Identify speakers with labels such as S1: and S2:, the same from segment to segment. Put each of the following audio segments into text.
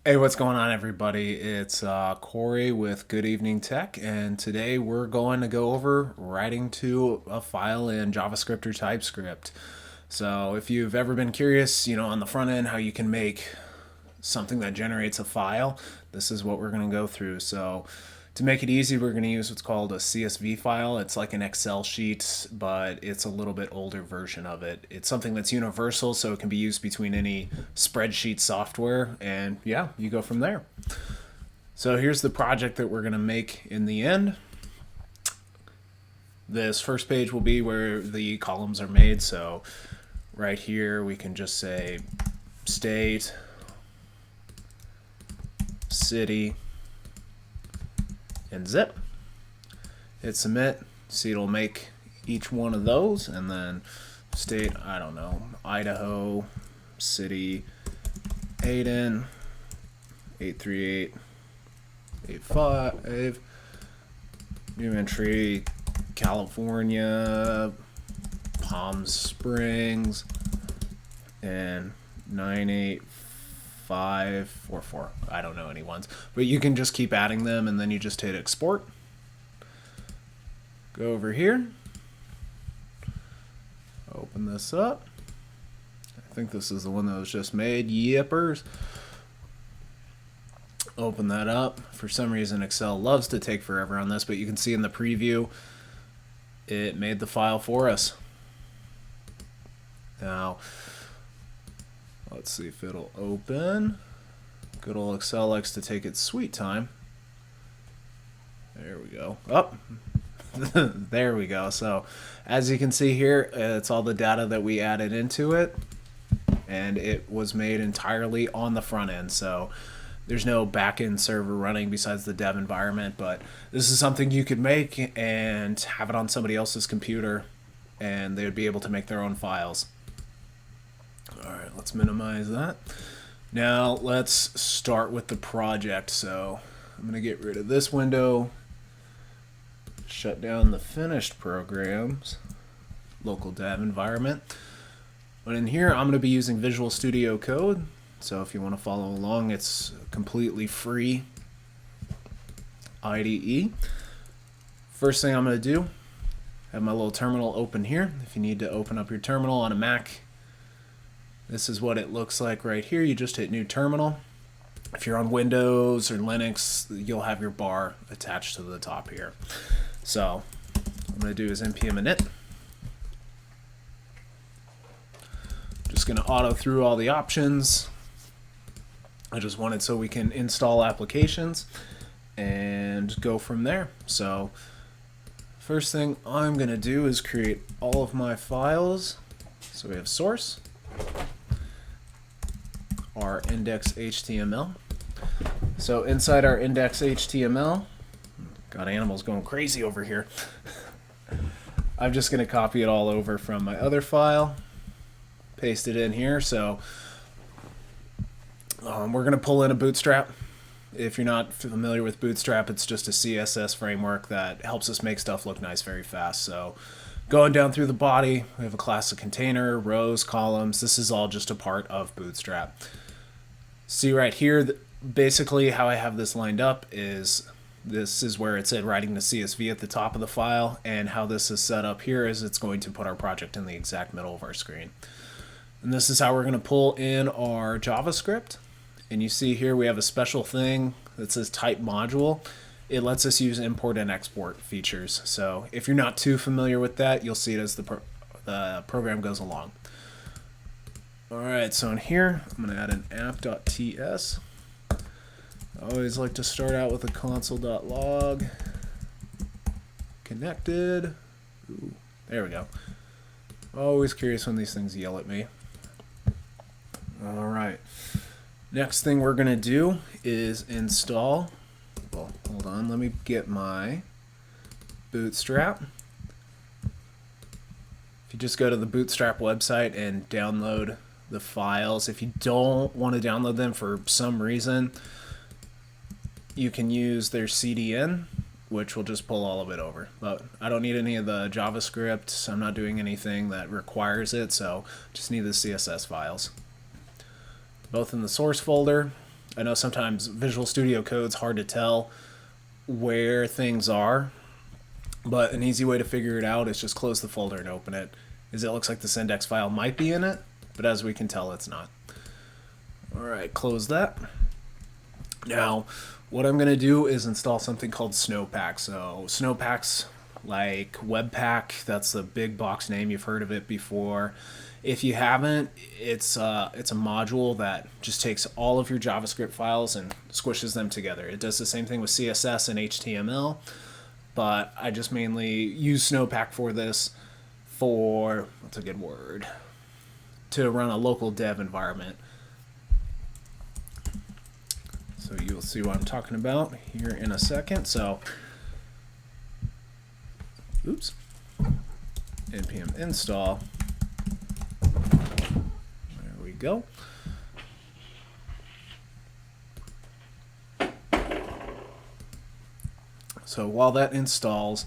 S1: Hey, what's going on, everybody? It's Corey with Good Evening Tech, and today we're going to go over writing to a file in JavaScript or TypeScript. So, if you've ever been curious, on the front end, how you can make something that generates a file, this is what we're going to go through. So, to make it easy, we're going to use what's called a CSV file. It's like an Excel sheet, but it's a little bit older version of it. It's something that's universal, so it can be used between any spreadsheet software, and yeah, you go from there. So here's the project that we're going to make in the end. This first page will be where the columns are made. So right here, we can just say state, city, and zip. Hit submit. See, it'll make each one of those, and then state, I don't know, Idaho, city, Hayden, 83885, new entry, California, Palm Springs, and 98544. I don't know any ones, but you can just keep adding them, and then you just hit export. Go over here, open this up. I think this is the one that was just made. Yippers. Open that up. For some reason, Excel loves to take forever on this, but you can see in the preview, it made the file for us. Now, let's see if it'll open. Good old Excel likes to take its sweet time. There we go. Up. There we go. So as you can see here, it's all the data that we added into it, and it was made entirely on the front end. So there's no back-end server running besides the dev environment, but this is something you could make and have it on somebody else's computer, and they would be able to make their own files. All right, let's minimize that. Now let's start with the project. So I'm going to get rid of this window, shut down the finished programs, local dev environment. But in here, I'm going to be using Visual Studio Code. So if you want to follow along, it's completely free IDE. First thing I'm going to do, have my little terminal open here. If you need to open up your terminal on a Mac, this is what it looks like right here. You just hit New Terminal. If you're on Windows or Linux, you'll have your bar attached to the top here. So what I'm going to do is npm init. Just going to auto through all the options. I just want it so we can install applications and go from there. So first thing I'm going to do is create all of my files. So we have source, our index.html. So inside our index.html, got animals going crazy over here. I'm just going to copy it all over from my other file, paste it in here. So we're going to pull in a Bootstrap. If you're not familiar with Bootstrap, it's just a CSS framework that helps us make stuff look nice very fast. So going down through the body, we have a class of container, rows, columns. This is all just a part of Bootstrap. See right here, basically how I have this lined up is this is where it said writing the CSV at the top of the file, and how this is set up here is it's going to put our project in the exact middle of our screen. And this is how we're going to pull in our JavaScript. And you see here we have a special thing that says type module. It lets us use import and export features. So if you're not too familiar with that, you'll see it as the program goes along. All right, so in here, I'm going to add an app.ts. I always like to start out with a console.log. Connected. Ooh, there we go. Always curious when these things yell at me. All right. Next thing we're going to do is install. Well, hold on. Let me get my Bootstrap. If you just go to the Bootstrap website and download the files, if you don't want to download them for some reason, you can use their CDN, which will just pull all of it over. But I don't need any of the JavaScript. I'm not doing anything that requires it, so just need the CSS files. Both in the source folder. I know sometimes Visual Studio Code's hard to tell where things are, but an easy way to figure it out is just close the folder and open it. It looks like this index file might be in it, but as we can tell, it's not. All right, close that. Now, what I'm going to do is install something called Snowpack. So Snowpack's like Webpack. That's the big box name. You've heard of it before. If you haven't, it's a module that just takes all of your JavaScript files and squishes them together. It does the same thing with CSS and HTML, but I just mainly use Snowpack for this for, what's a good word, to run a local dev environment. So you'll see what I'm talking about here in a second. So, oops, npm install. There we go. So while that installs,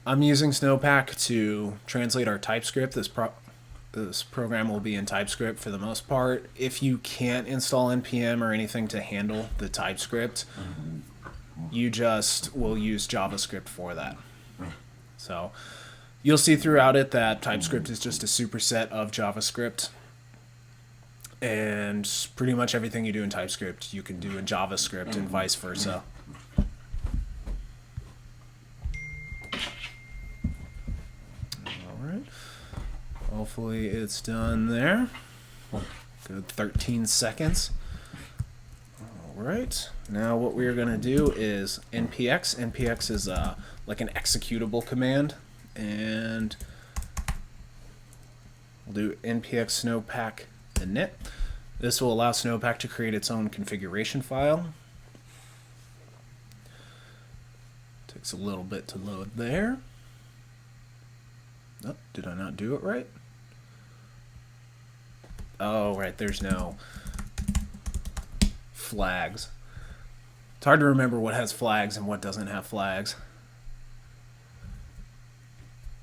S1: I'm using Snowpack to translate our TypeScript. This program will be in TypeScript for the most part. If you can't install npm or anything to handle the TypeScript, you just will use JavaScript for that. So you'll see throughout it that TypeScript is just a superset of JavaScript. And pretty much everything you do in TypeScript, you can do in JavaScript and vice versa. Hopefully it's done there. Good 13 seconds. All right. Now what we are going to do is npx. npx is like an executable command, and we'll do npx snowpack init. This will allow Snowpack to create its own configuration file. Takes a little bit to load there. Oh, did I not do it right? Oh, right, there's no flags. It's hard to remember what has flags and what doesn't have flags.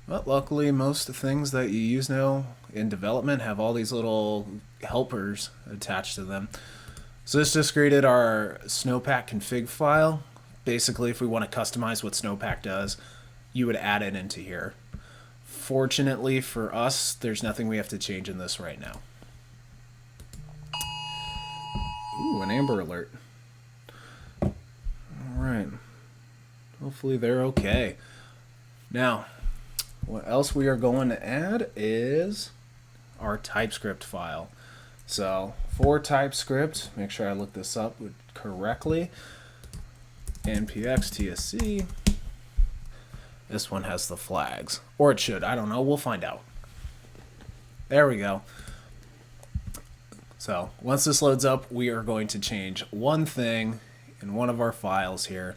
S1: But luckily, most of the things that you use now in development have all these little helpers attached to them. So this just created our Snowpack config file. Basically, if we want to customize what Snowpack does, you would add it into here. Fortunately for us, there's nothing we have to change in this right now. Ooh, an Amber Alert. Alright. Hopefully they're okay. Now, what else we are going to add is our TypeScript file. So, for TypeScript, make sure I look this up correctly. npx tsc. This one has the flags. Or it should. I don't know. We'll find out. There we go. So once this loads up, we are going to change one thing in one of our files here.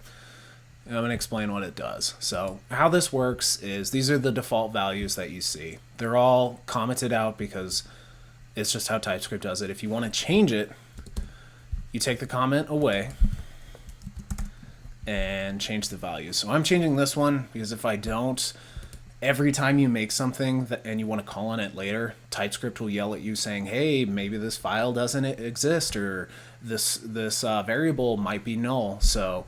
S1: And I'm going to explain what it does. So how this works is these are the default values that you see. They're all commented out because it's just how TypeScript does it. If you want to change it, you take the comment away and change the values. So I'm changing this one because if I don't, every time you make something and you want to call on it later, TypeScript will yell at you saying, hey, maybe this file doesn't exist, or this variable might be null. So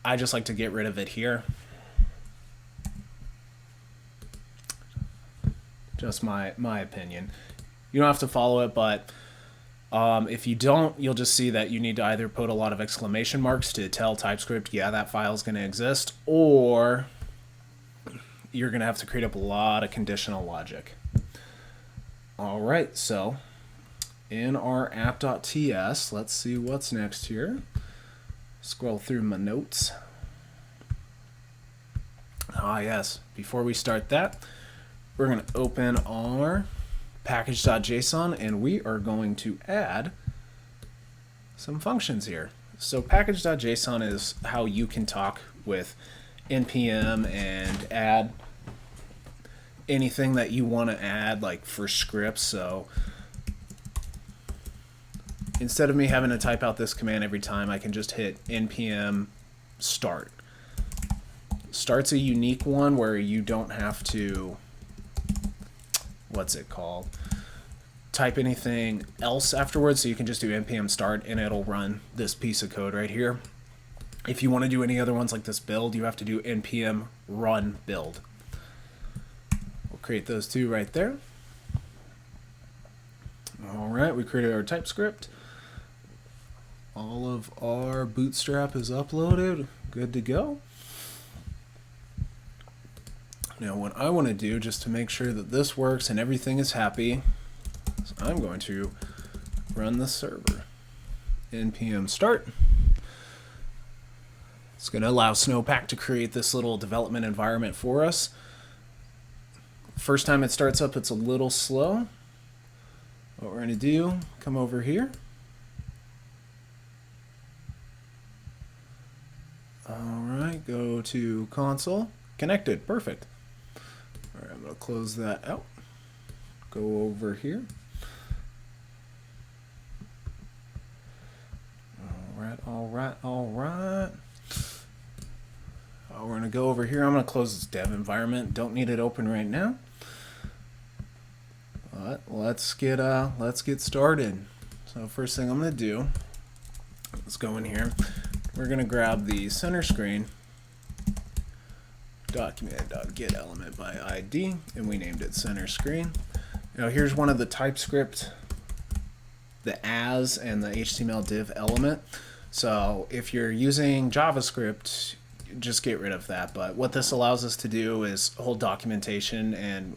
S1: I just like to get rid of it here. Just my opinion. You don't have to follow it, but if you don't, you'll just see that you need to either put a lot of exclamation marks to tell TypeScript, yeah, that file is going to exist, or you're going to have to create up a lot of conditional logic. All right, so in our app.ts, let's see what's next here. Scroll through my notes. Ah, yes. Before we start that, we're going to open our package.json, and we are going to add some functions here. So package.json is how you can talk with npm and add anything that you want to add, like for scripts. So instead of me having to type out this command every time, I can just hit npm start. Start's a unique one where you don't have to, what's it called? type anything else afterwards, so you can just do npm start and it'll run this piece of code right here. If you want to do any other ones like this build, you have to do npm run build. We'll create those two right there. All right, we created our TypeScript. All of our Bootstrap is uploaded, good to go. Now what I want to do, just to make sure that this works and everything is happy, is I'm going to run the server. npm start. It's going to allow Snowpack to create this little development environment for us. First time it starts up, it's a little slow. What we're going to do, come over here. Alright, go to console. Connected, perfect. Alright, I'm going to close that out. Go over here. Alright. We're going to go over here. I'm going to close this dev environment. Don't need it open right now. But let's get started. So first thing I'm going to do, let's go in here. We're going to grab the center screen document.get element by ID, and we named it center screen. Now here's one of the TypeScript, the as and the HTML div element. So if you're using JavaScript, just get rid of that. But what this allows us to do is hold documentation, and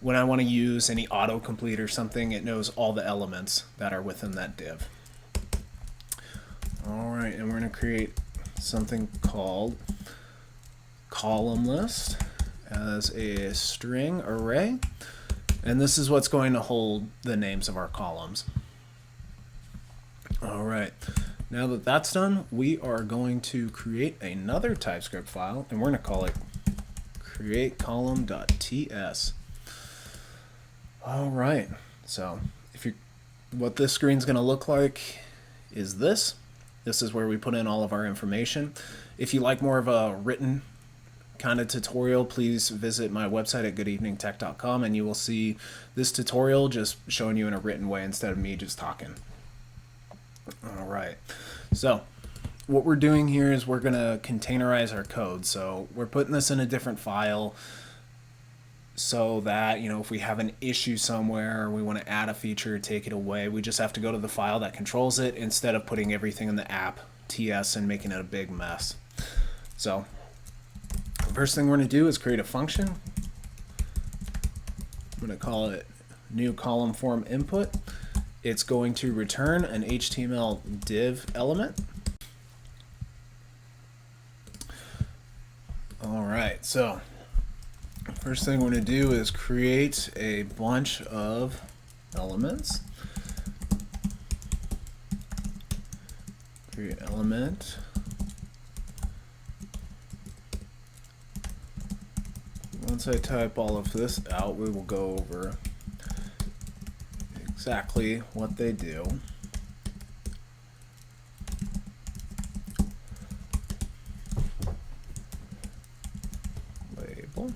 S1: when I want to use any autocomplete or something, it knows all the elements that are within that div. Alright, and we're going to create something called column list as a string array, and this is what's going to hold the names of our columns. Alright, now that that's done, we are going to create another TypeScript file, and we're going to call it createcolumn.ts. Alright, so what this screen's going to look like is this. This is where we put in all of our information. If you like more of a written kind of tutorial, please visit my website at goodeveningtech.com, and you will see this tutorial just showing you in a written way instead of me just talking. Alright, so what we're doing here is we're going to containerize our code. So we're putting this in a different file so that, if we have an issue somewhere, or we want to add a feature, take it away, we just have to go to the file that controls it instead of putting everything in the app TS and making it a big mess. So first thing we're going to do is create a function. I'm going to call it new column form input. It's going to return an HTML div element. Alright, so first thing we're going to do is create a bunch of elements. Create element. Once I type all of this out, we will go over exactly what they do. Label.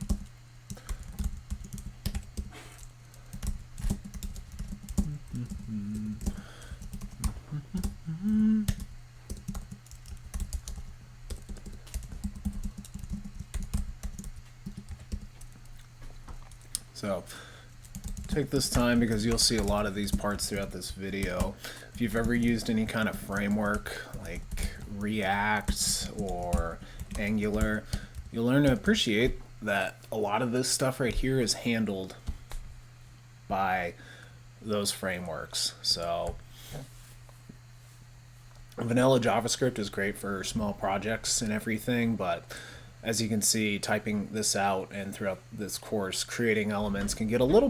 S1: So take this time because you'll see a lot of these parts throughout this video. If you've ever used any kind of framework like React or Angular, you'll learn to appreciate that a lot of this stuff right here is handled by those frameworks. So vanilla JavaScript is great for small projects and everything, but as you can see, typing this out and throughout this course, creating elements can get a little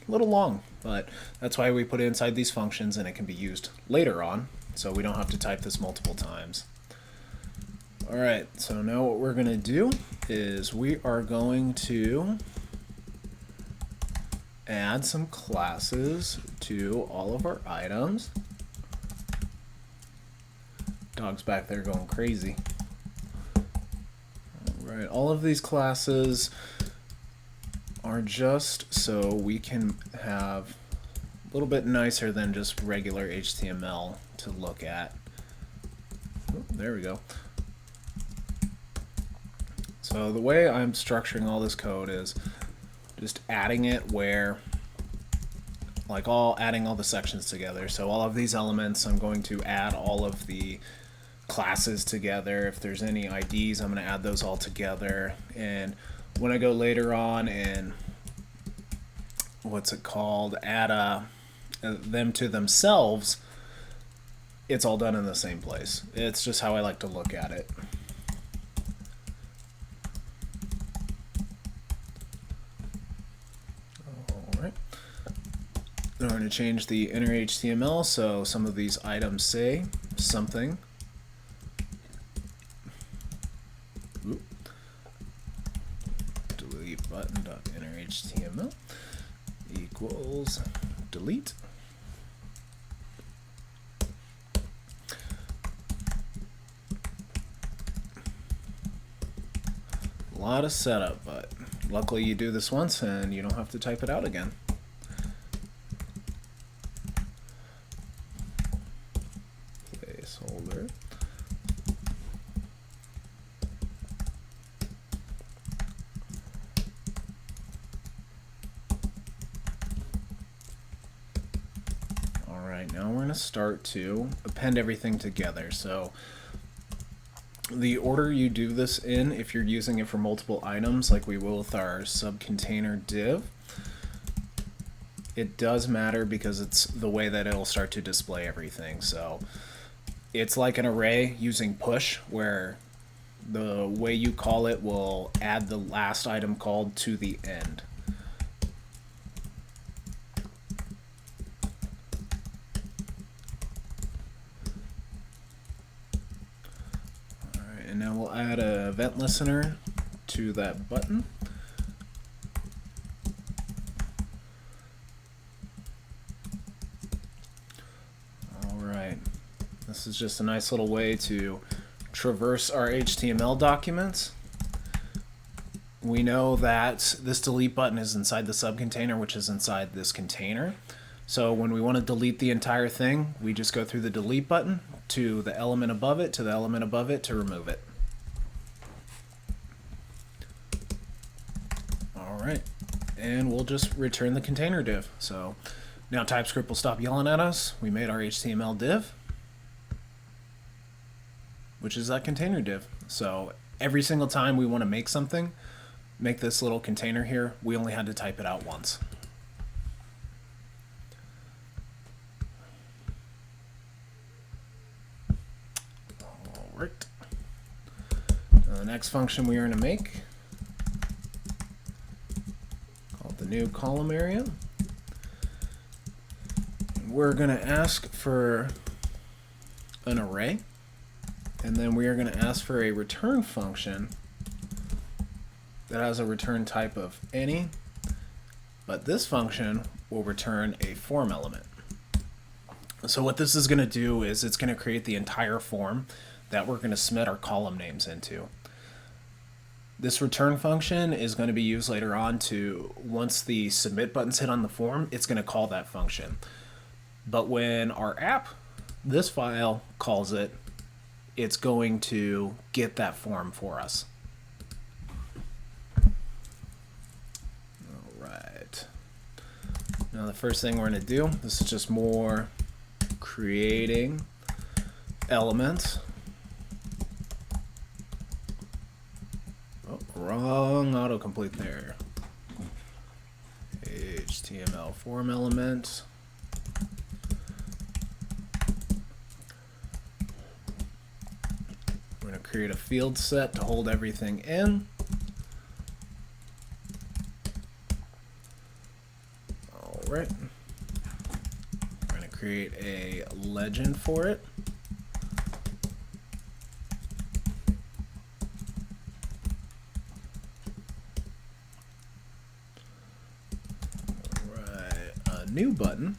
S1: long, but that's why we put it inside these functions, and it can be used later on, so we don't have to type this multiple times. Alright, so now what we're going to do is we are going to add some classes to all of our items. Dog's back there going crazy. Alright, all of these classes are just so we can have a little bit nicer than just regular HTML to look at. Oh, there we go. So the way I'm structuring all this code is just adding it where, like adding all the sections together. So all of these elements, I'm going to add all of the classes together. If there's any IDs, I'm going to add those all together. And when I go later on and add them to themselves, it's all done in the same place. It's just how I like to look at it. Alright. Now we're going to change the inner HTML so some of these items say something. Oop. Delete button.innerHTML equals delete. A lot of setup, but luckily you do this once and you don't have to type it out again. Placeholder. Alright, now we're going to start to append everything together. So the order you do this in, if you're using it for multiple items like we will with our subcontainer div, it does matter because it's the way that it'll start to display everything. So it's like an array using push, where the way you call it will add the last item called to the end. And now we'll add a event listener to that button. Alright, this is just a nice little way to traverse our HTML documents. We know that this delete button is inside the subcontainer, which is inside this container. So when we want to delete the entire thing, we just go through the delete button to the element above it, to the element above it to remove it. Alright, and we'll just return the container div. So now TypeScript will stop yelling at us. We made our HTML div, which is that container div. So every single time we want to make something, make this little container here, we only had to type it out once. Alright. The next function we are going to make, called the new column area. We're going to ask for an array, and then we are going to ask for a return function that has a return type of any, but this function will return a form element. So what this is going to do is it's going to create the entire form that we're going to submit our column names into. This return function is going to be used later on to, once the submit button's hit on the form, it's going to call that function. But when our app, this file, calls it, it's going to get that form for us. Alright. Now the first thing we're going to do, this is just more creating elements. Oh, wrong autocomplete there. HTML form element. We're going to create a field set to hold everything in. Alright. We're going to create a legend for it. New button.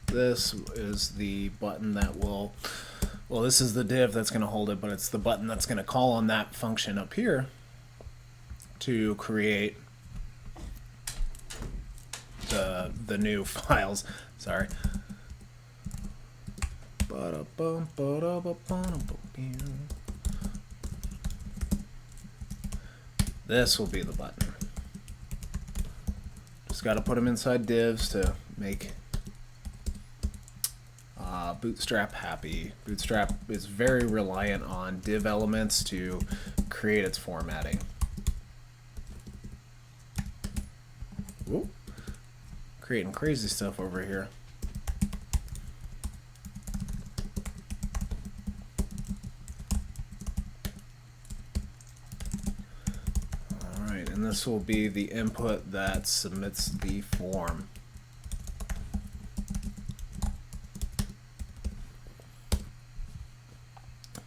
S1: This is the button that will, well, this is the div that's going to hold it, but it's the button that's going to call on that function up here to create the new files. Sorry. This will be the button. Just got to put them inside divs to make Bootstrap happy. Bootstrap is very reliant on div elements to create its formatting. Whoop. Creating crazy stuff over here. Alright, and this will be the input that submits the form.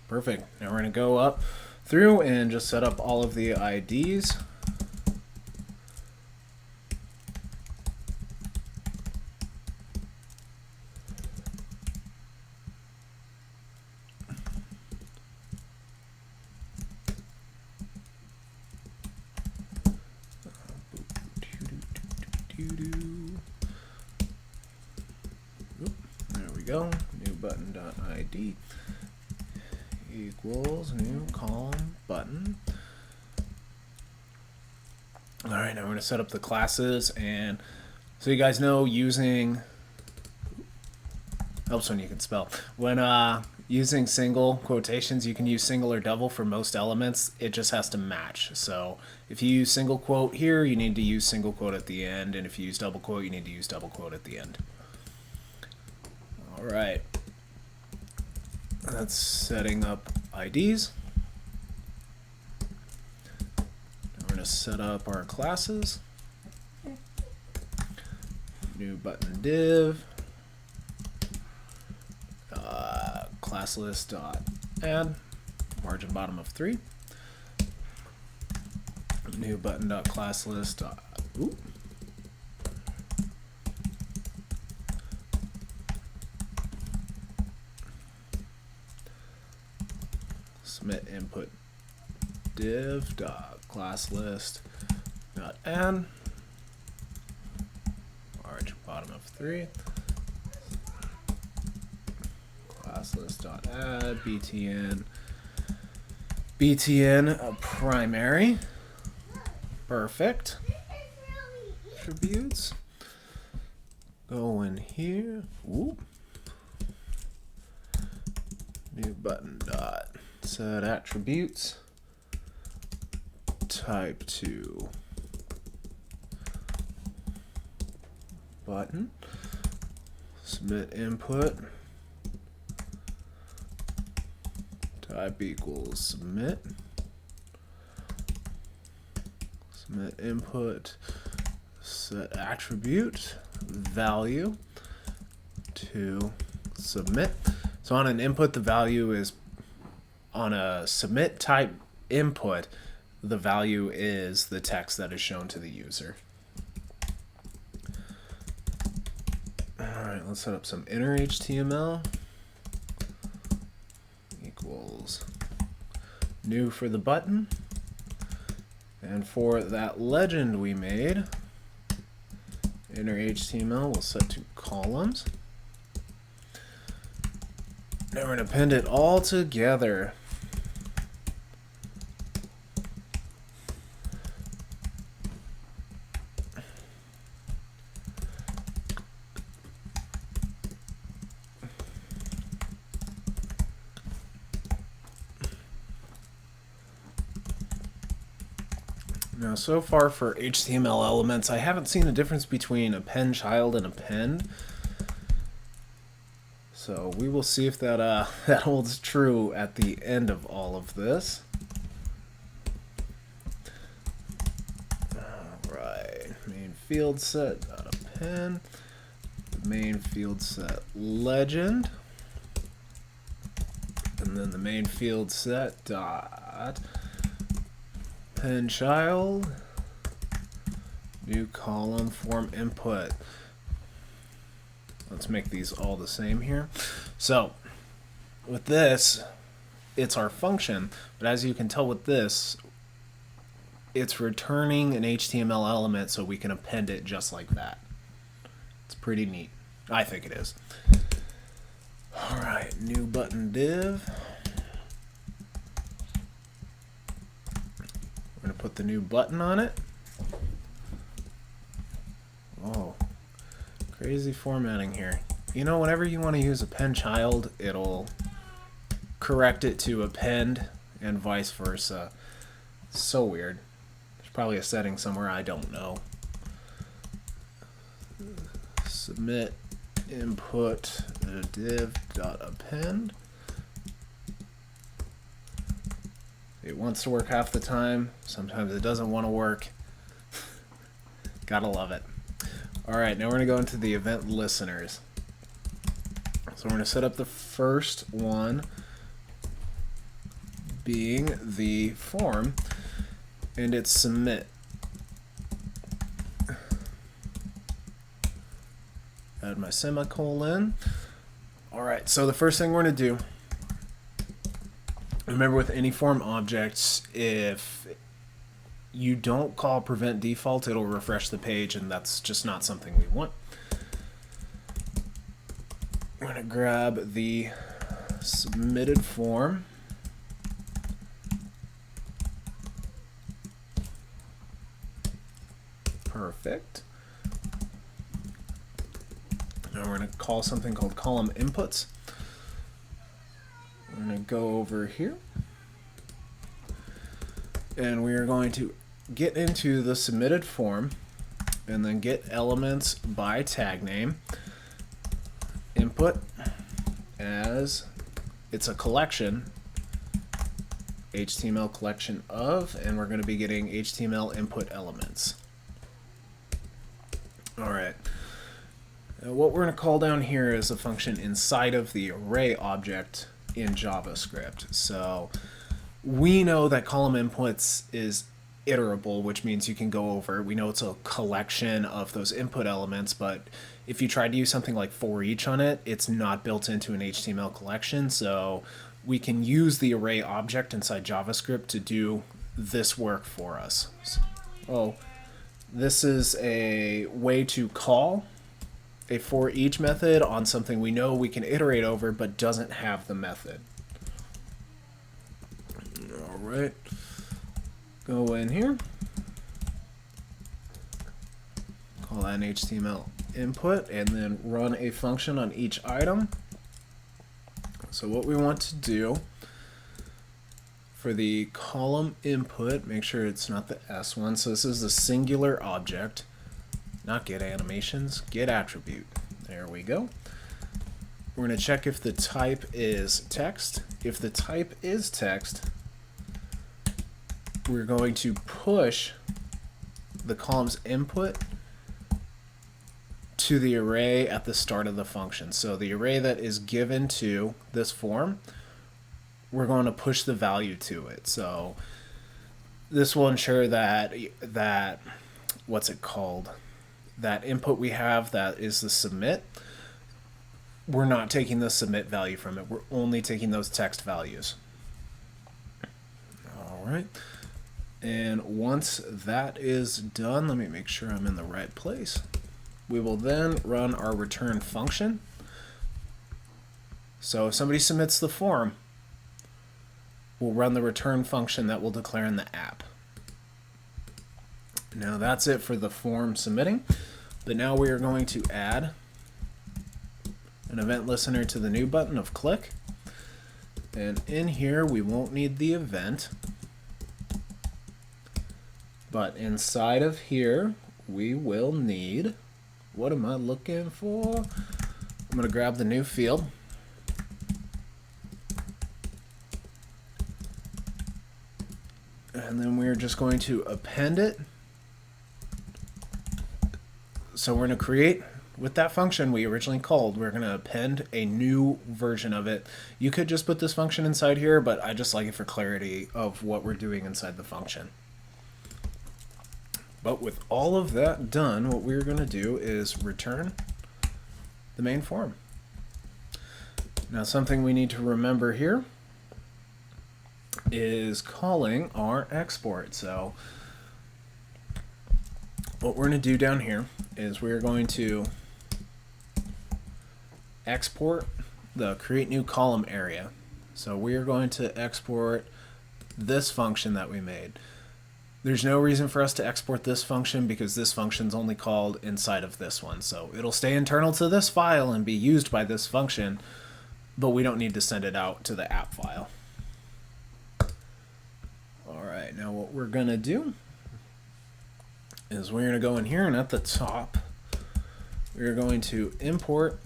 S1: Perfect. Now we're going to go up through and just set up all of the IDs. There we go. New button.id equals new column button. All right, now we're going to set up the classes, and so you guys know using helps when you can spell. When using single quotations, you can use single or double for most elements. It just has to match. So if you use single quote here, you need to use single quote at the end, and if you use double quote, you need to use double quote at the end. All right. That's setting up IDs. Now we're going to set up our classes. New button div. Class list dot add. Margin bottom of 3. New button dot class list dot. Ooh. Submit input div dot class list dot add. Margin bottom of 3. Class list dot add btn primary. Perfect. Attributes. Go in here. Whoop. New button dot set attributes. Type to button. Submit input. Type equals submit. Submit input. Set attribute value to submit. So on an input, the value is on a submit type input, the value is the text that is shown to the user. All right, let's set up some inner HTML. Equals new for the button. And for that legend we made, inner HTML we'll set to columns. Now we're going to append it all together. Now, so far for HTML elements, I haven't seen a difference between append child and append. So we will see if that that holds true at the end of all of this. All right, main field set dot append, main field set legend, and then the main field set dot append child, new column form input. Let's make these all the same here. So with this, it's our function, but as you can tell with this, it's returning an HTML element so we can append it just like that. It's pretty neat. I think it is. All right, new button div. We're going to put the new button on it. Oh, crazy formatting here. You know, whenever you want to use append child, it'll correct it to append and vice versa. It's so weird. There's probably a setting somewhere I don't know. Submit input div.append. It wants to work half the time. Sometimes it doesn't want to work. Gotta love it. Alright, now we're going to go into the event listeners. So we're going to set up the first one being the form, and it's submit. Add my semicolon. Alright, so the first thing we're going to do, remember with any form objects, if you don't call prevent default, it'll refresh the page, and that's just not something we want. We're going to grab the submitted form. Perfect. Now we're going to call something called column inputs. We're going to go over here, and we are going to get into the submitted form and then get elements by tag name. Input as it's a collection, HTML collection of, and we're going to be getting HTML input elements. Alright. What we're going to call down here is a function inside of the array object in JavaScript. So we know that column inputs is iterable, which means you can go over. We know it's a collection of those input elements, but if you try to use something like for each on it, it's not built into an HTML collection. So we can use the array object inside JavaScript to do this work for us. So this is a way to call a for each method on something we know we can iterate over but doesn't have the method. All right, go in here, call that an HTML input, and then run a function on each item. So what we want to do for the column input, make sure it's not the S one. So this is a singular object, not get animations, get attribute. There we go. We're going to check if the type is text. If the type is text, we're going to push the column's input to the array at the start of the function. So the array that is given to this form, we're going to push the value to it. So this will ensure that what's it called? That input we have that is the submit, we're not taking the submit value from it. We're only taking those text values. All right. And once that is done, let me make sure I'm in the right place. We will then run our return function. So if somebody submits the form, we'll run the return function that will declare in the app. Now that's it for the form submitting, but now we are going to add an event listener to the new button of click. And in here we won't need the event, but inside of here we will need, what am I looking for? I'm going to grab the new field. And then we're just going to append it. So we're going to create, with that function we originally called, we're going to append a new version of it. You could just put this function inside here, but I just like it for clarity of what we're doing inside the function. But with all of that done, what we're going to do is return the main form. Now something we need to remember here is calling our export. So what we're going to do down here is we're going to export the create new column area. So we are going to export this function that we made. There's no reason for us to export this function because this function's only called inside of this one. So it'll stay internal to this file and be used by this function, but we don't need to send it out to the app file. All right, now what we're gonna do is we're gonna go in here, and at the top, we're going to import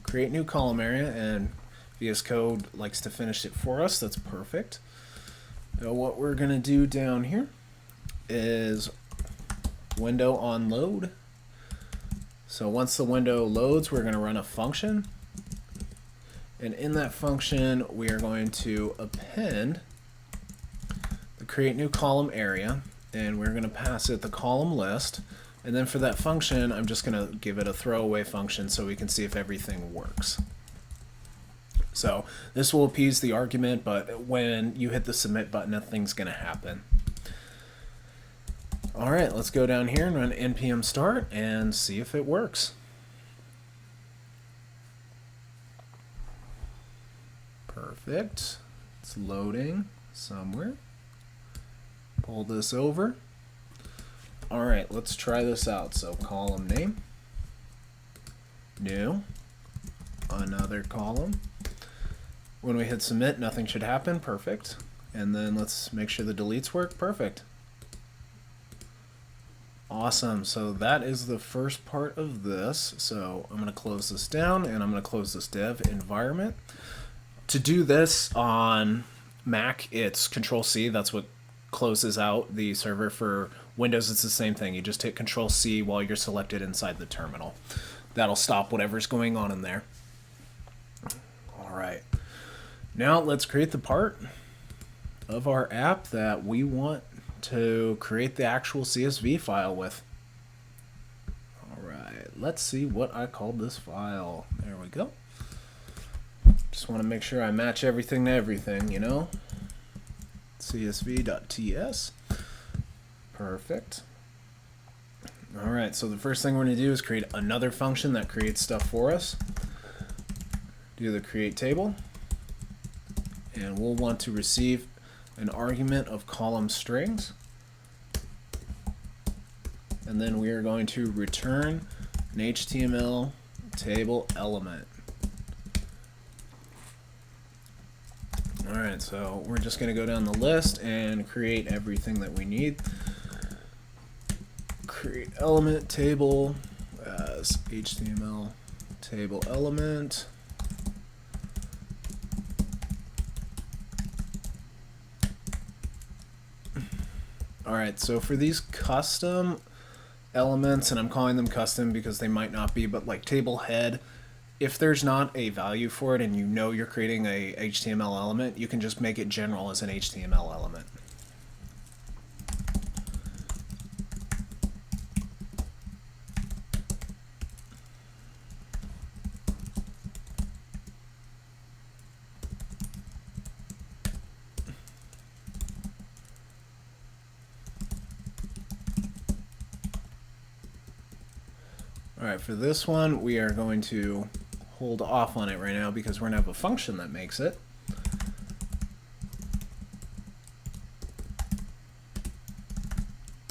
S1: create new column area, and VS Code likes to finish it for us. That's perfect. Now what we're gonna do down here is window on load. So once the window loads, we're gonna run a function, and in that function we are going to append the create new column area, and we're gonna pass it the column list. And then for that function, I'm just gonna give it a throwaway function so we can see if everything works. So this will appease the argument, but when you hit the submit button, nothing's gonna happen. All right, let's go down here and run npm start and see if it works. Perfect. It's loading somewhere. Pull this over. All right, let's try this out. So column name, new, another column. When we hit submit, nothing should happen. Perfect. And then let's make sure the deletes work. Perfect. Awesome. So that is the first part of this. So I'm going to close this down, and I'm going to close this dev environment. To do this on Mac, it's Control-C. That's what closes out the server. For Windows, it's the same thing. You just hit Control-C while you're selected inside the terminal. That'll stop whatever's going on in there. All right. Now let's create the part of our app that we want to create the actual CSV file with. All right, let's see what I called this file. There we go. Just want to make sure I match everything to everything, you know. csv.ts. Perfect. All right, so the first thing we're going to do is create another function that creates stuff for us. Do the create table. And we'll want to receive an argument of column strings. And then we are going to return an HTML table element. All right, so we're just going to go down the list and create everything that we need. Create element table as HTML table element. All right, so for these custom elements, and I'm calling them custom because they might not be, but like table head, if there's not a value for it and you know you're creating a HTML element, you can just make it general as an HTML element. All right, for this one, we are going to hold off on it right now because we're going to have a function that makes it.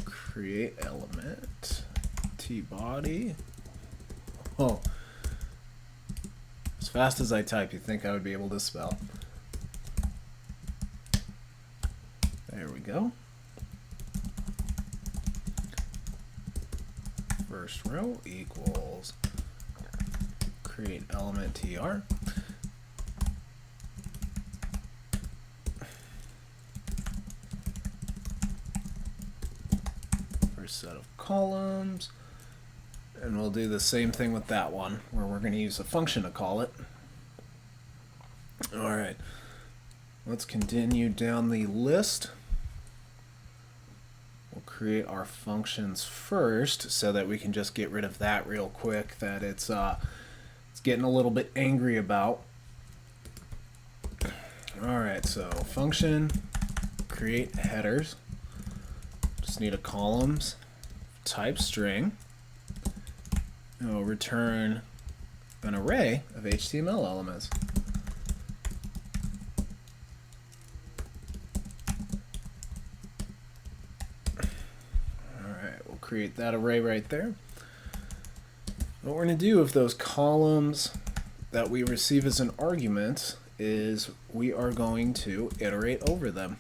S1: Create element tbody. Oh, as fast as I type, you'd think I would be able to spell. There we go. First row equals create element tr. First set of columns, and we'll do the same thing with that one where we're going to use a function to call it. All right, let's continue down the list. We'll create our functions first so that we can just get rid of that real quick that it's getting a little bit angry about. All right, so function create headers. Just need a columns type string. We'll return an array of HTML elements. Alright, we'll create that array right there. What we're going to do with those columns that we receive as an argument is we are going to iterate over them.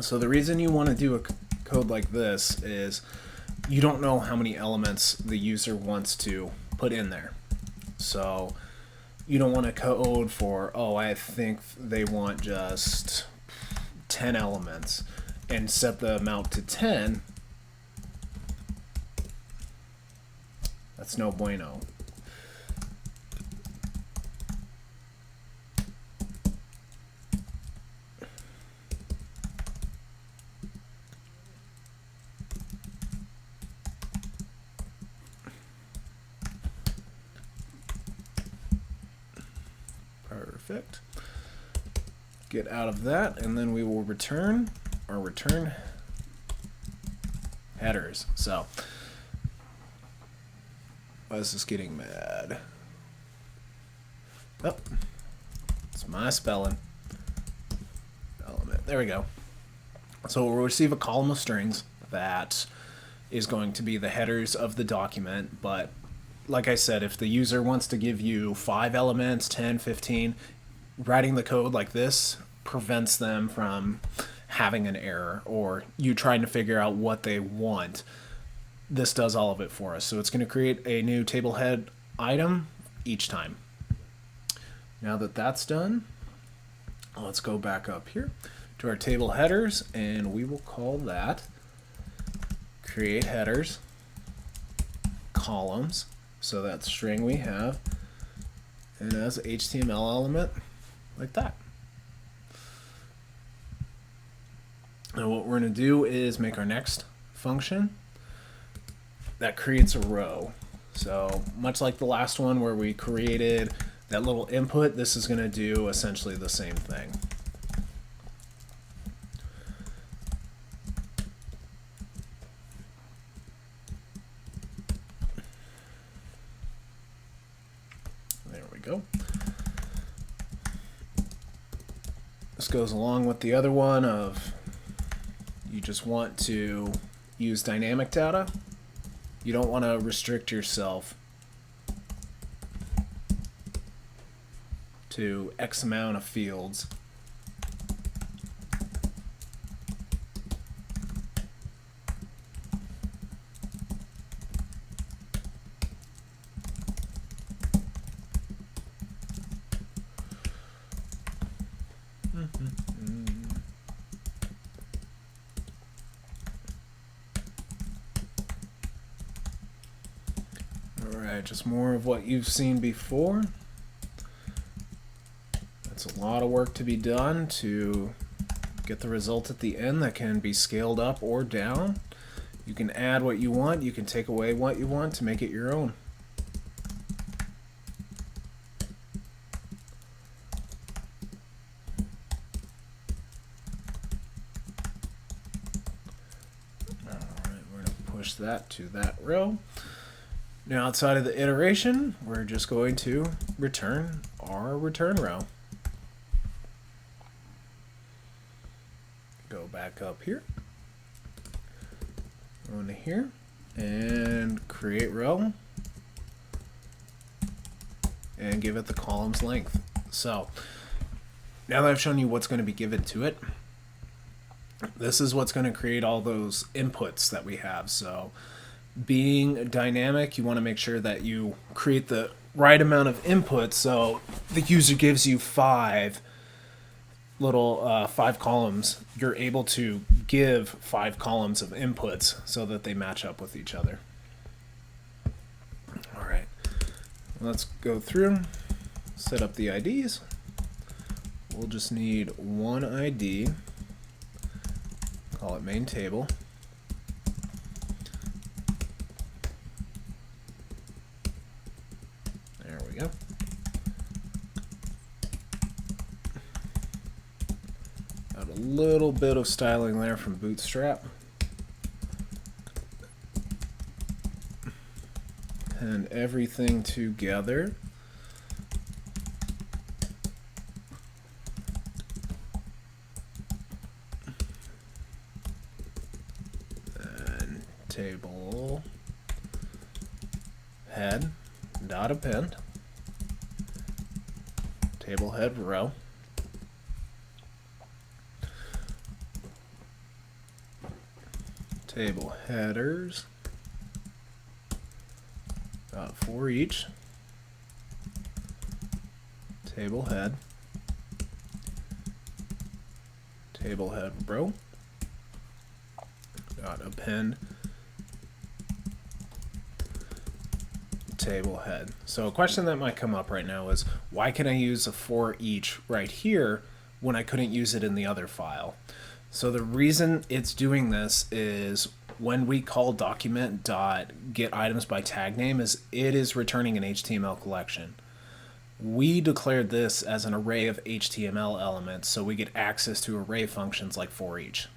S1: So the reason you want to do a code like this is you don't know how many elements the user wants to put in there. So you don't want to code for, oh, I think they want just 10 elements, and set the amount to 10. That's no bueno. Perfect. Get out of that, and then we will return our return headers. So, why is this getting mad? Oh, it's my spelling. Element. There we go. So we'll receive a column of strings that is going to be the headers of the document, but like I said, if the user wants to give you 5 elements, 10, 15, writing the code like this prevents them from having an error or you trying to figure out what they want. This does all of it for us. So it's going to create a new table head item each time. Now that that's done, let's go back up here to our table headers, and we will call that create headers columns. So that string we have, and as an HTML element like that. Now what we're going to do is make our next function that creates a row. So much like the last one where we created that little input, this is going to do essentially the same thing. There we go. This goes along with the other one of you just want to use dynamic data. You don't want to restrict yourself to X amount of fields. Alright, just more of what you've seen before. It's a lot of work to be done to get the result at the end that can be scaled up or down. You can add what you want, you can take away what you want to make it your own. Alright, we're going to push that to that row. Now outside of the iteration, we're just going to return our return row. Go back up here, go into here, and create row, and give it the column's length. So now that I've shown you what's going to be given to it, this is what's going to create all those inputs that we have. So being dynamic, you want to make sure that you create the right amount of inputs so the user gives you 5 columns. You're able to give 5 columns of inputs so that they match up with each other. Alright, let's go through, set up the IDs. We'll just need one ID, call it main table. There we go. Got a little bit of styling there from Bootstrap. append everything together. And table head dot append table head row. Table headers dot for each table head row dot append table head. So a question that might come up right now is, why can I use a for each right here when I couldn't use it in the other file? So the reason it's doing this is when we call document.getItems by tag name is it is returning an HTML collection. We declared this as an array of HTML elements, so we get access to array functions like for each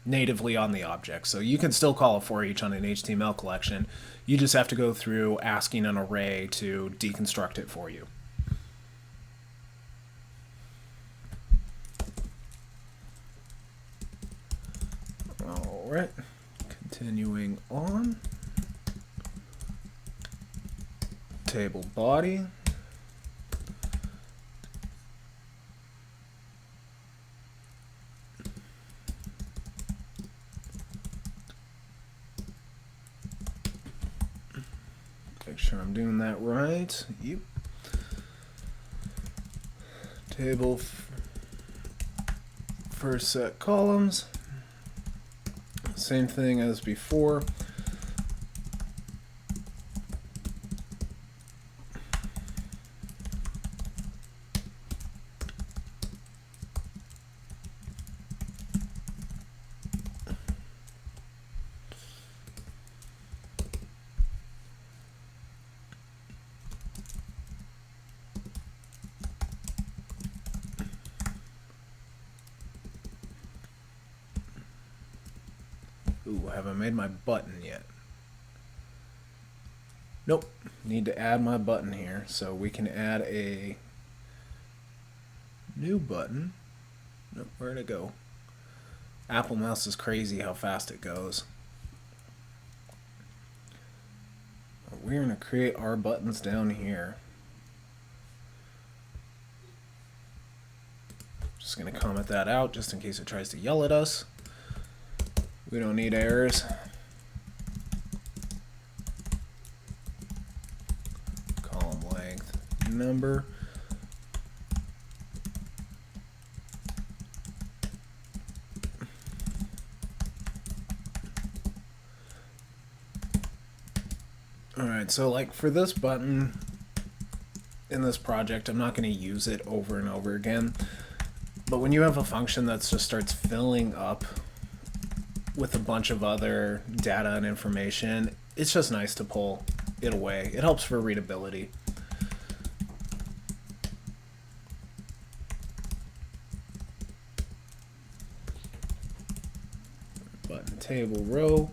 S1: natively on the object. So you can still call a for each on an HTML collection. You just have to go through asking an array to deconstruct it for you. All right, continuing on. Table body. Make sure I'm doing that right. Yep. Table first set columns. Same thing as before. Ooh, haven't made my button yet. Nope, need to add my button here. So we can add a new button. Nope, where'd it go? Apple Mouse is crazy how fast it goes. We're going to create our buttons down here. Just going to comment that out just in case it tries to yell at us. We don't need errors. Column length number. Alright, so like for this button in this project, I'm not going to use it over and over again. But when you have a function that just starts filling up with a bunch of other data and information, it's just nice to pull it away. It helps for readability. Button table row.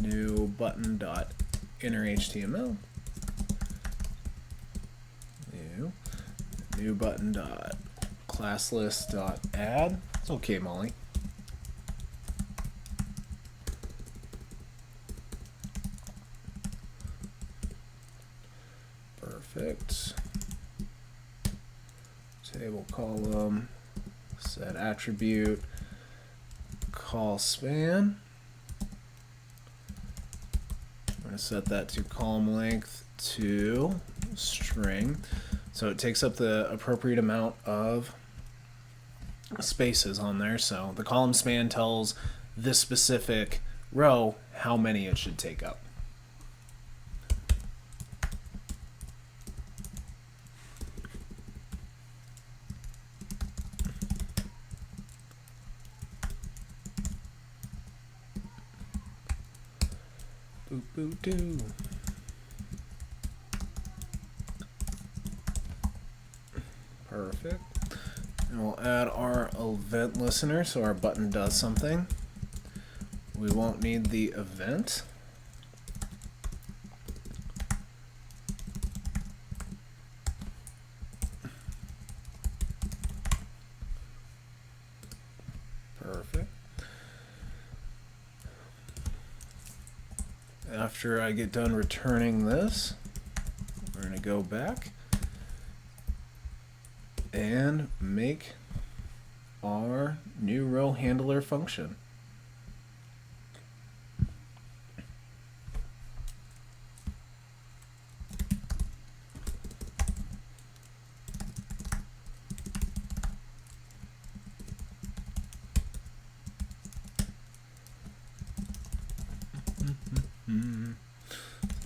S1: New button dot inner HTML. New button dot class list dot add. It's okay, Molly. Perfect. Table column, set attribute, call span. I'm going to set that to column length to string. So it takes up the appropriate amount of spaces on there. So the column span tells this specific row how many it should take up. Boop boop doo. Perfect. And we'll add our event listener so our button does something. We won't need the event. Perfect. After I get done returning this, we're going to go back and make our new row handler function.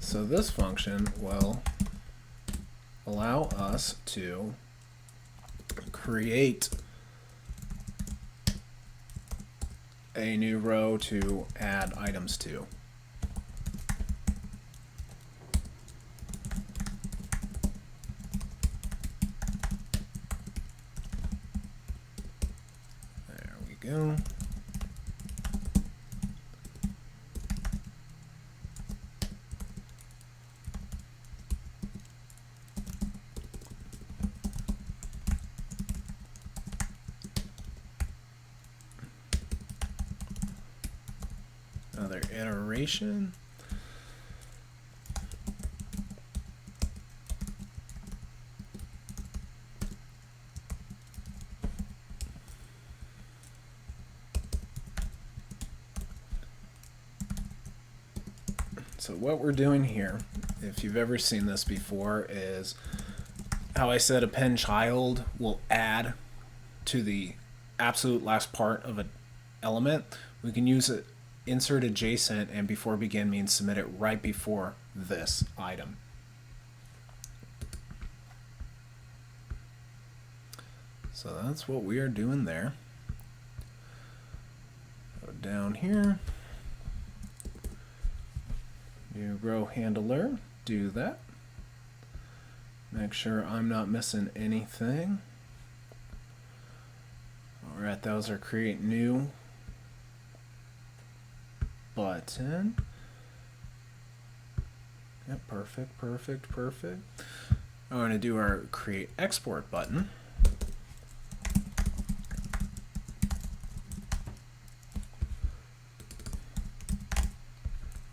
S1: So this function will allow us to create a new row to add items to. There we go. Another iteration. So what we're doing here, if you've ever seen this before, is how I said append child will add to the absolute last part of an element. We can use it insert adjacent and before begin means submit it right before this item. So that's what we are doing there. Go down here, new row handler, do that. Make sure I'm not missing anything. Alright, that was our create new button. Yep, perfect, perfect, perfect. I'm going to do our create export button.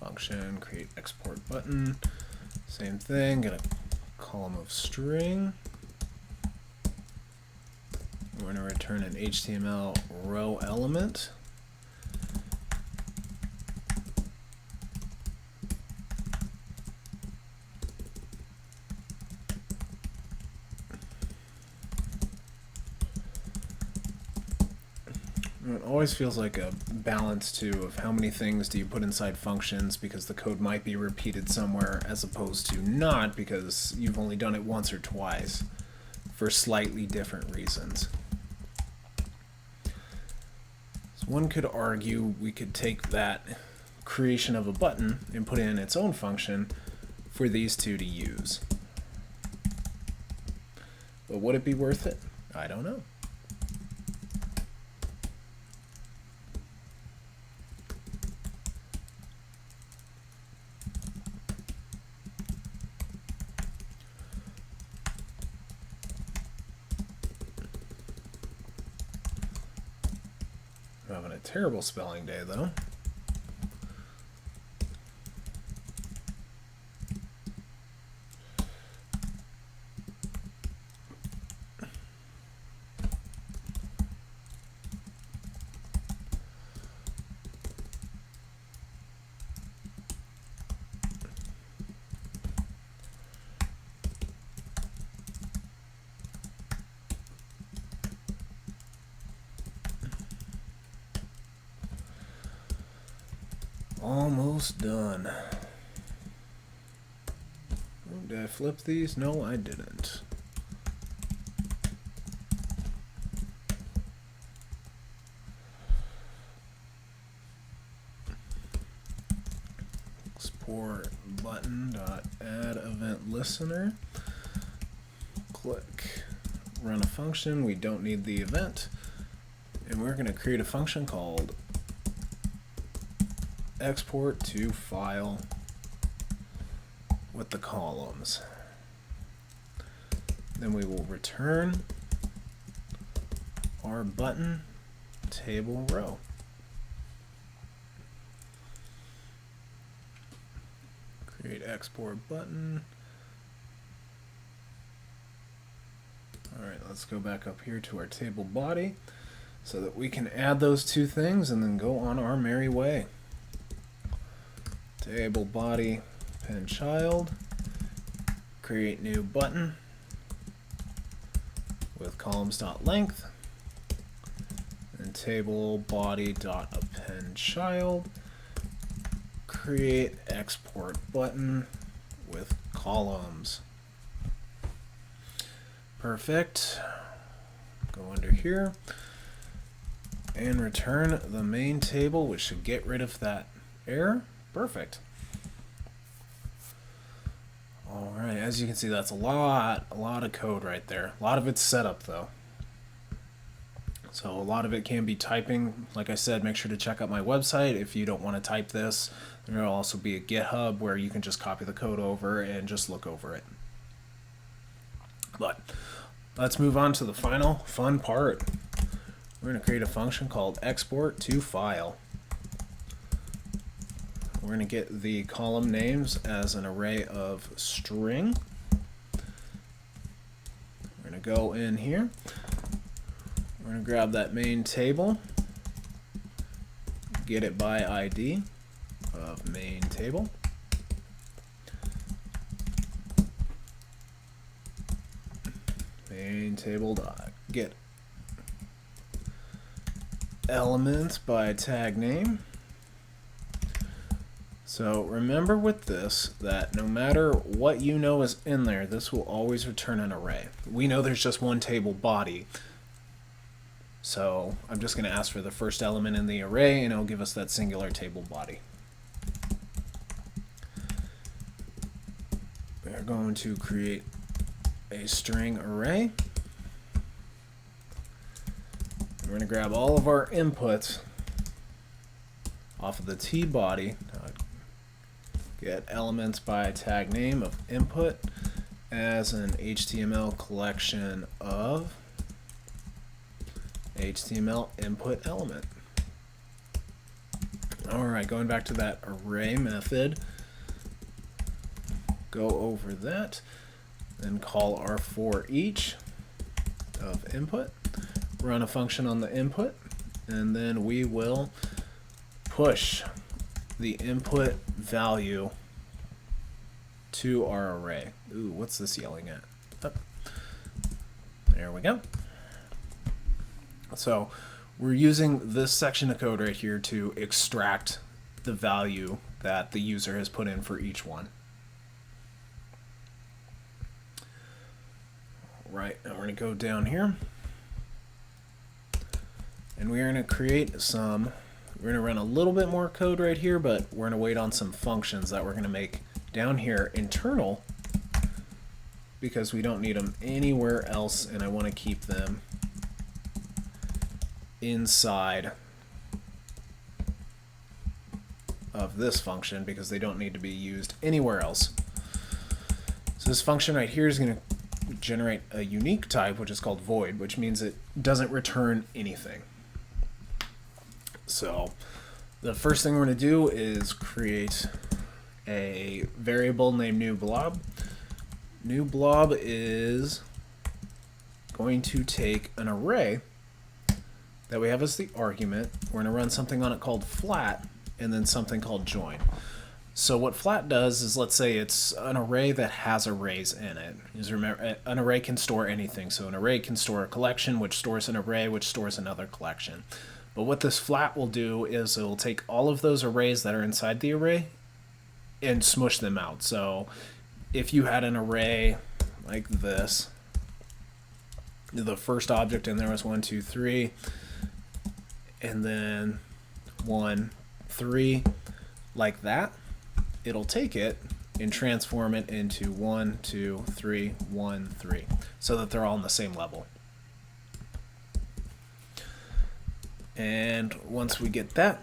S1: Function create export button. Same thing, get a column of string. We're going to return an HTML row element. It always feels like a balance too of how many things do you put inside functions because the code might be repeated somewhere as opposed to not because you've only done it once or twice for slightly different reasons. So one could argue we could take that creation of a button and put in its own function for these two to use. But would it be worth it? I don't know. I'm having a terrible spelling day, though. Almost done. Oh, did I flip these? No, I didn't. Export button dot add event listener. Click run a function. We don't need the event. And we're going to create a function called export to file with the columns. Then we will return our button table row. Create export button. Alright, let's go back up here to our table body so that we can add those two things and then go on our merry way. Table body, append child, create new button with columns.length, and table body.append child, create export button with columns. Perfect. Go under here and return the main table, which should get rid of that error. Perfect. All right, as you can see, that's a lot of code right there. A lot of it's set up though. So a lot of it can be typing. Like I said, make sure to check out my website if you don't want to type this. There will also be a GitHub where you can just copy the code over and just look over it. But let's move on to the final fun part. We're going to create a function called export to file. We're going to get the column names as an array of string. We're going to go in here. We're going to grab that main table, get it by ID of main table. Main table dot get elements by tag name. So remember with this that no matter what you know is in there, this will always return an array. We know there's just one table body. So I'm just going to ask for the first element in the array and it'll give us that singular table body. We're going to create a string array. We're going to grab all of our inputs off of the T body. Get elements by tag name of input as an HTML collection of HTML input element. Alright, going back to that array method, go over that, then call our for each of input, run a function on the input, and then we will push the input value to our array. Ooh, what's this yelling at? Oh. There we go. So we're using this section of code right here to extract the value that the user has put in for each one. Right, now we're going to go down here and we're going to create some. We're going to run a little bit more code right here, but we're going to wait on some functions that we're going to make down here internal because we don't need them anywhere else and I want to keep them inside of this function because they don't need to be used anywhere else. So this function right here is going to generate a unique type, which is called void, which means it doesn't return anything. So the first thing we're going to do is create a variable named new blob. New blob is going to take an array that we have as the argument. We're going to run something on it called flat and then something called join. So what flat does is, let's say it's an array that has arrays in it. Just remember, an array can store anything. So an array can store a collection, which stores an array, which stores another collection. But what this flat will do is it will take all of those arrays that are inside the array and smush them out. So if you had an array like this, the first object in there was 1, 2, 3, and then 1, 3, like that, it'll take it and transform it into 1, 2, 3, 1, 3, so that they're all on the same level. And once we get that,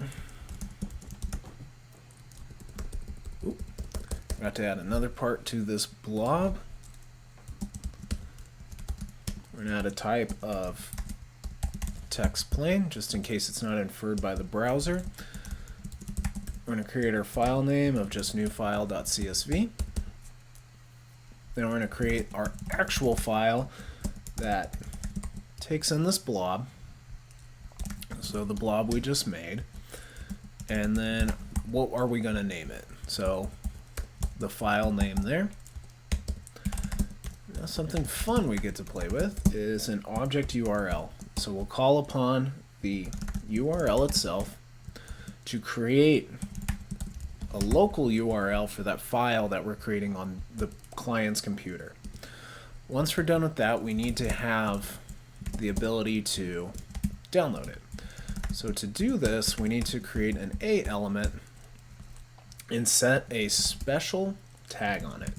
S1: we have to add another part to this blob. We're going to add a type of text plain, just in case it's not inferred by the browser. We're going to create our file name of just newfile.csv. Then we're going to create our actual file that takes in this blob, so the blob we just made, and then what are we going to name it? So the file name there. Now something fun we get to play with is an object URL. So we'll call upon the URL itself to create a local URL for that file that we're creating on the client's computer. Once we're done with that, we need to have the ability to download it. So to do this, we need to create an A element and set a special tag on it.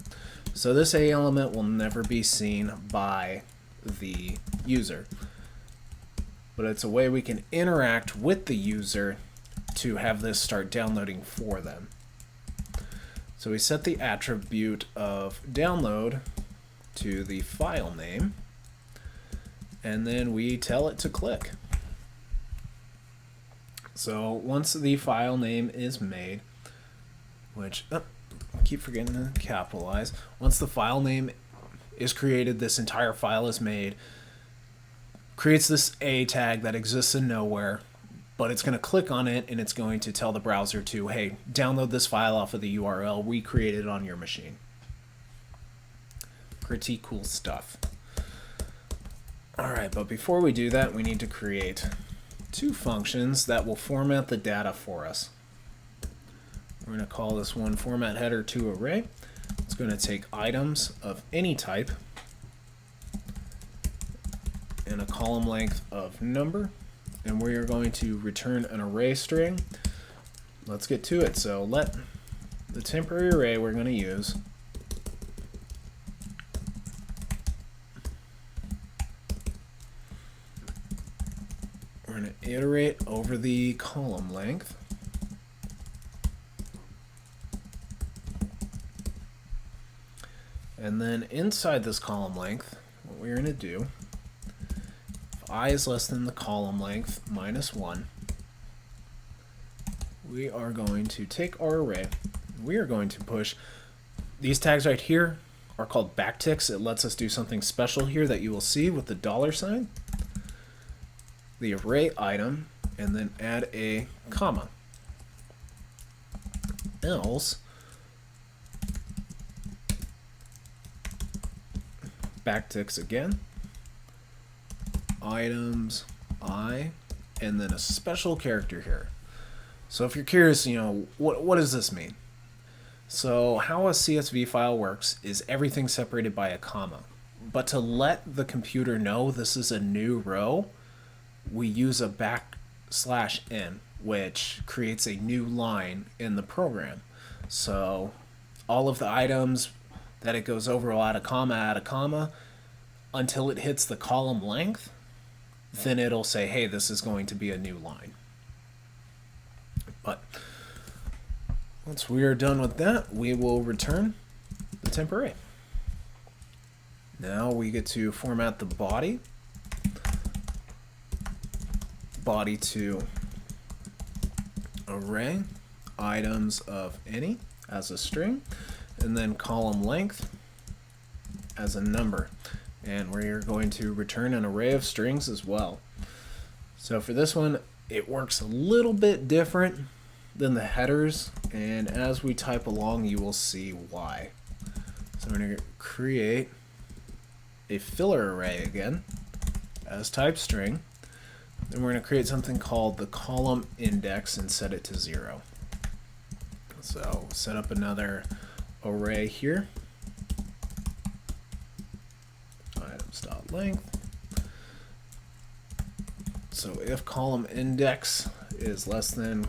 S1: So this A element will never be seen by the user, but it's a way we can interact with the user to have this start downloading for them. So we set the attribute of download to the file name, and then we tell it to click. So once the file name is made, which I keep forgetting to capitalize, once the file name is created, this entire file is made, creates this A tag that exists in nowhere, but it's going to click on it and it's going to tell the browser to, hey, download this file off of the URL we created on your machine. Pretty cool stuff. Alright, but before we do that, we need to create two functions that will format the data for us. We're going to call this one format header to array. It's going to take items of any type and a column length of number, and we are going to return an array string. Let's get to it. So let the temporary array we're going to use we're going to iterate over the column length. And then inside this column length, what we're going to do, if I is less than the column length minus 1, we are going to take our array, we are going to push these tags right here are called backticks. It lets us do something special here that you will see with the $sign, the array item, and then add a comma. Else, backticks again, items I, and then a special character here. So if you're curious, what does this mean? So how a CSV file works is everything separated by a comma. But to let the computer know this is a new row, we use a \n, which creates a new line in the program. So all of the items that it goes over will add a comma, until it hits the column length, then it'll say, hey, this is going to be a new line. But once we are done with that, we will return the temp array. Now we get to format the body to array items of any as a string, and then column length as a number. And we're going to return an array of strings as well. So for this one, it works a little bit different than the headers, and as we type along, you will see why. So we're going to create a filler array again as type string. Then we're going to create something called the column index and set it to 0. So set up another array here. Items.length. So if column index is less than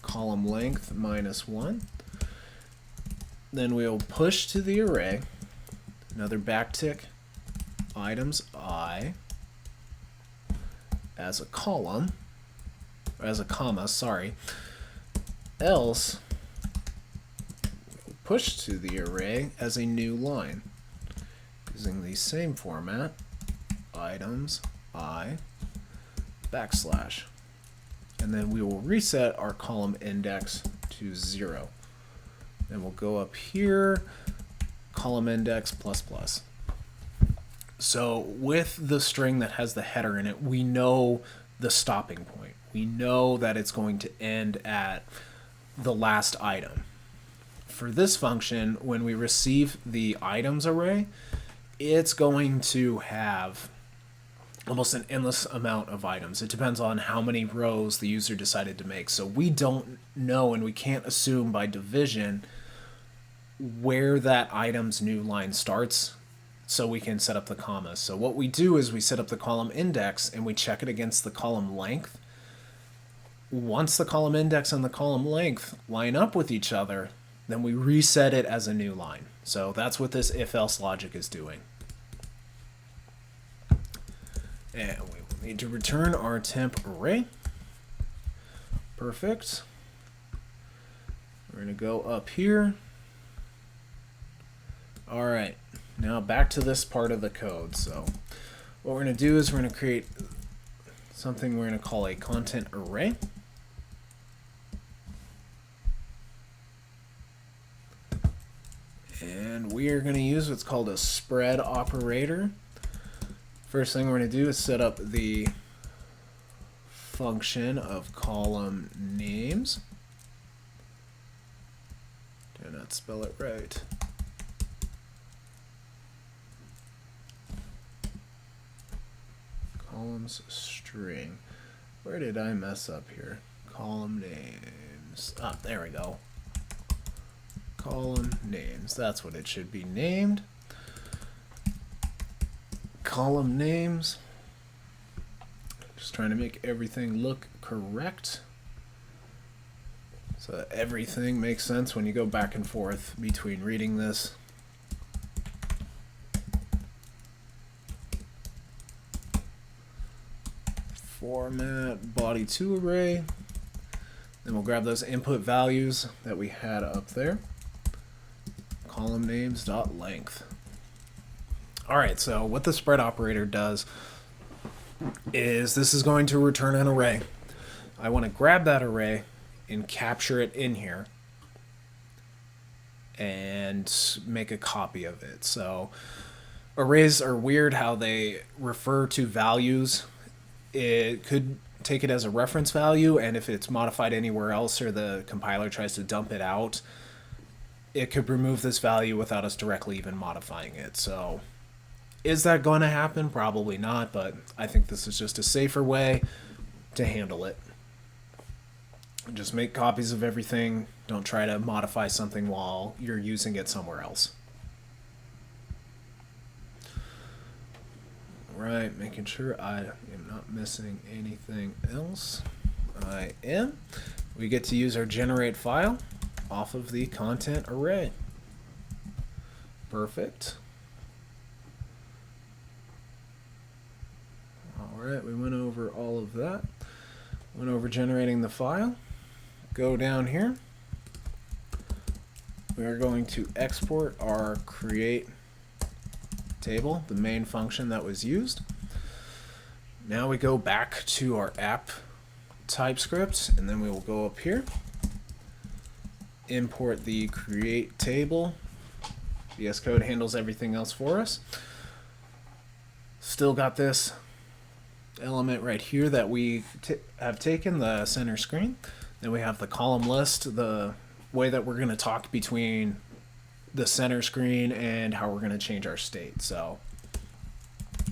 S1: column length minus 1, Then we'll push to the array, another backtick, items I as a column, or as a comma, sorry. Else, we'll push to the array as a new line using the same format, items I backslash. And then we will reset our column index to 0. Then we'll go up here, column index plus plus. So with the string that has the header in it, we know the stopping point. We know that it's going to end at the last item. For this function, when we receive the items array, it's going to have almost an endless amount of items. It depends on how many rows the user decided to make. So we don't know, and we can't assume by division where that item's new line starts, so we can set up the commas. So what we do is we set up the column index and we check it against the column length. Once the column index and the column length line up with each other, then we reset it as a new line. So that's what this if-else logic is doing. And we need to return our temp array. Perfect. We're going to go up here. All right. Now back to this part of the code. So what we're going to do is we're going to create something we're going to call a content array. And we are going to use what's called a spread operator. First thing we're going to do is set up the function of column names. Did I not spell it right? Columns string. Where did I mess up here? Column names. Ah, there we go. Column names. That's what it should be named. Column names. Just trying to make everything look correct, so that everything makes sense when you go back and forth between reading this. Format body to array. Then we'll grab those input values that we had up there. Column names dot length. All right, so what the spread operator does is this is going to return an array. I want to grab that array and capture it in here and make a copy of it. So arrays are weird how they refer to values. It could take it as a reference value, and if it's modified anywhere else or the compiler tries to dump it out, it could remove this value without us directly even modifying it. So is that going to happen? Probably not, but I think this is just a safer way to handle it. Just make copies of everything. Don't try to modify something while you're using it somewhere else. Right, making sure I am not missing anything else. I am. We get to use our generate file off of the content array. Perfect. All right, we went over all of that. Went over generating the file. Go down here. We are going to export our create table, the main function that was used. Now we go back to our app TypeScript, and then we will go up here, import the create table. VS Code handles everything else for us. Still got this element right here that we have taken, the center screen. Then we have the column list, the way that we're going to talk between the center screen and how we're going to change our state. So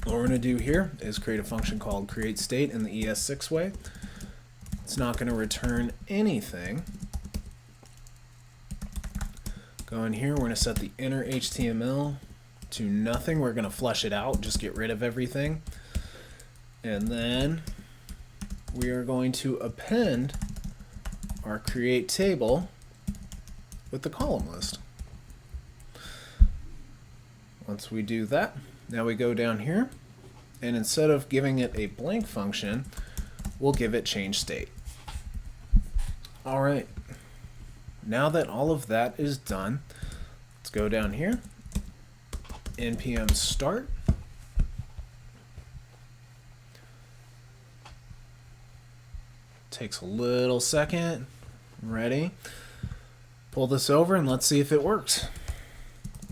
S1: what we're going to do here is create a function called create state in the ES6 way. It's not going to return anything. Go in here, we're going to set the inner HTML to nothing. We're going to flush it out, just get rid of everything. And then we are going to append our create table with the column list. once we do that, now we go down here, and instead of giving it a blank function, we'll give it change state. All right, now that all of that is done, let's go down here, npm start. Takes a little second. Ready? Pull this over and let's see if it works.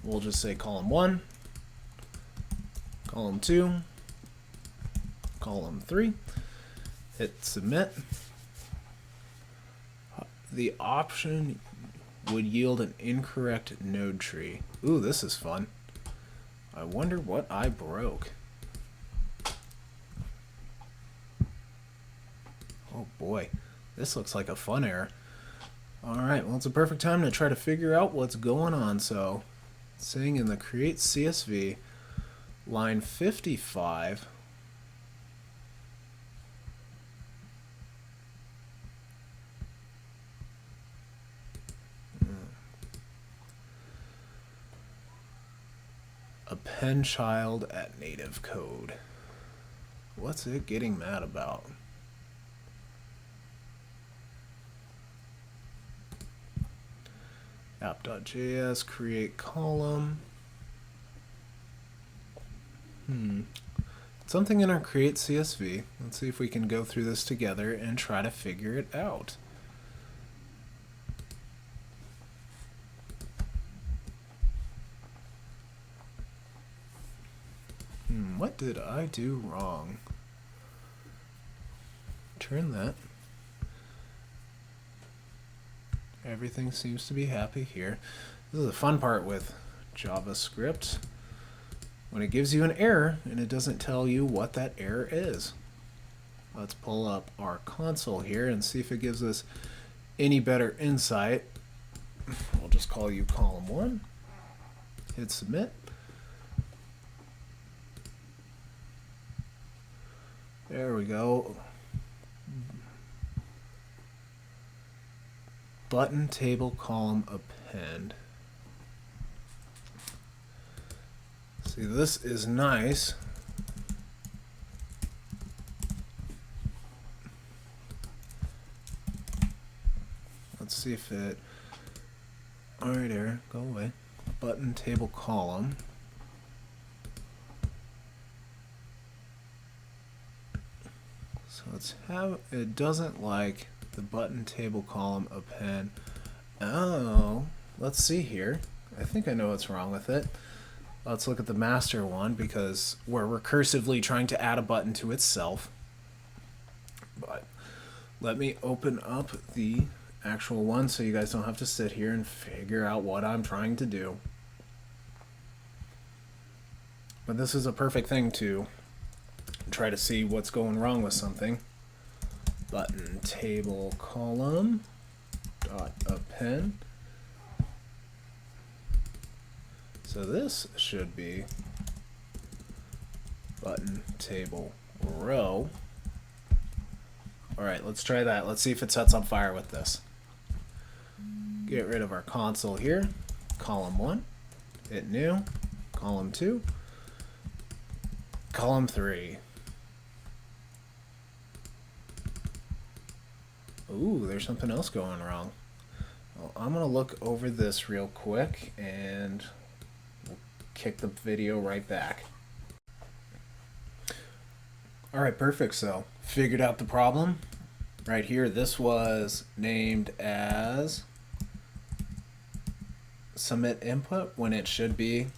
S1: We'll just say column 1, column 2, column 3, hit submit. The option would yield an incorrect node tree. Ooh, this is fun. I wonder what I broke. Oh boy, this looks like a fun error. Alright, well it's a perfect time to try to figure out what's going on. So, saying in the create CSV, line 55, append child at native code. What's it getting mad about? app.js, create column. Something in our create CSV. Let's see if we can go through this together and try to figure it out. What did I do wrong? Turn that. Everything seems to be happy here. This is the fun part with JavaScript. When it gives you an error and it doesn't tell you what that error is. Let's pull up our console here and see if it gives us any better insight. We'll just call you column 1. Hit submit. There we go. Button table column append. See, this is nice. Let's see if it. Alright, error, go away. Button table column. So let's have. It doesn't like the button table column append. Oh, let's see here. I think I know what's wrong with it. Let's look at the master one because we're recursively trying to add a button to itself. But let me open up the actual one so you guys don't have to sit here and figure out what I'm trying to do. But this is a perfect thing to try to see what's going wrong with something. Button table column dot append. So this should be button table row. All right, let's try that. Let's see if it sets on fire with this. Get rid of our console here. Column 1, hit new. Column 2, column 3. Ooh, there's something else going wrong. Well, I'm gonna look over this real quick and we'll kick the video right back. Alright, perfect. So, figured out the problem. Right here, this was named as submit input when it should be.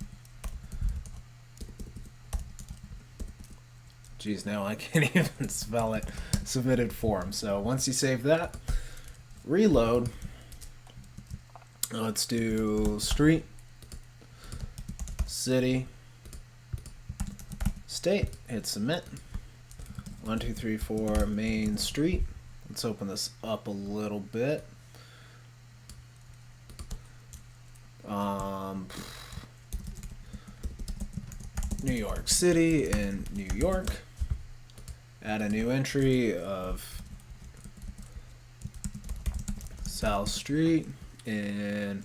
S1: Geez, now I can't even spell it. Submitted form. So once you save that, reload. Let's do street, city, state, hit submit. 1, 2, 3, 4, main street. Let's open this up a little bit. New York City in New York. Add a new entry of South Street in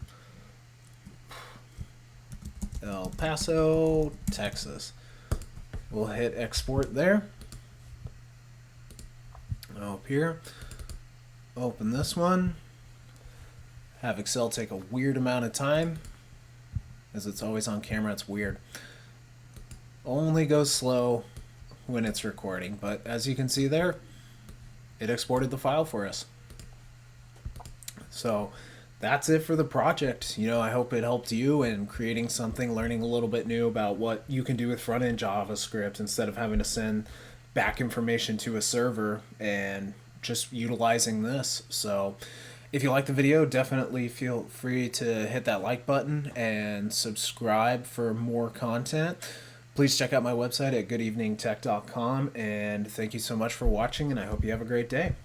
S1: El Paso, Texas. We'll hit export there. Up here, open this one. Have Excel take a weird amount of time, as it's always on camera. It's weird. Only goes slow when it's recording, but as you can see there, it exported the file for us. So that's it for the project. I hope it helped you in creating something, learning a little bit new about what you can do with front-end JavaScript instead of having to send back information to a server, and just utilizing this. So if you like the video, definitely feel free to hit that like button and subscribe for more content. Please check out my website at goodeveningtech.com, and thank you so much for watching, and I hope you have a great day.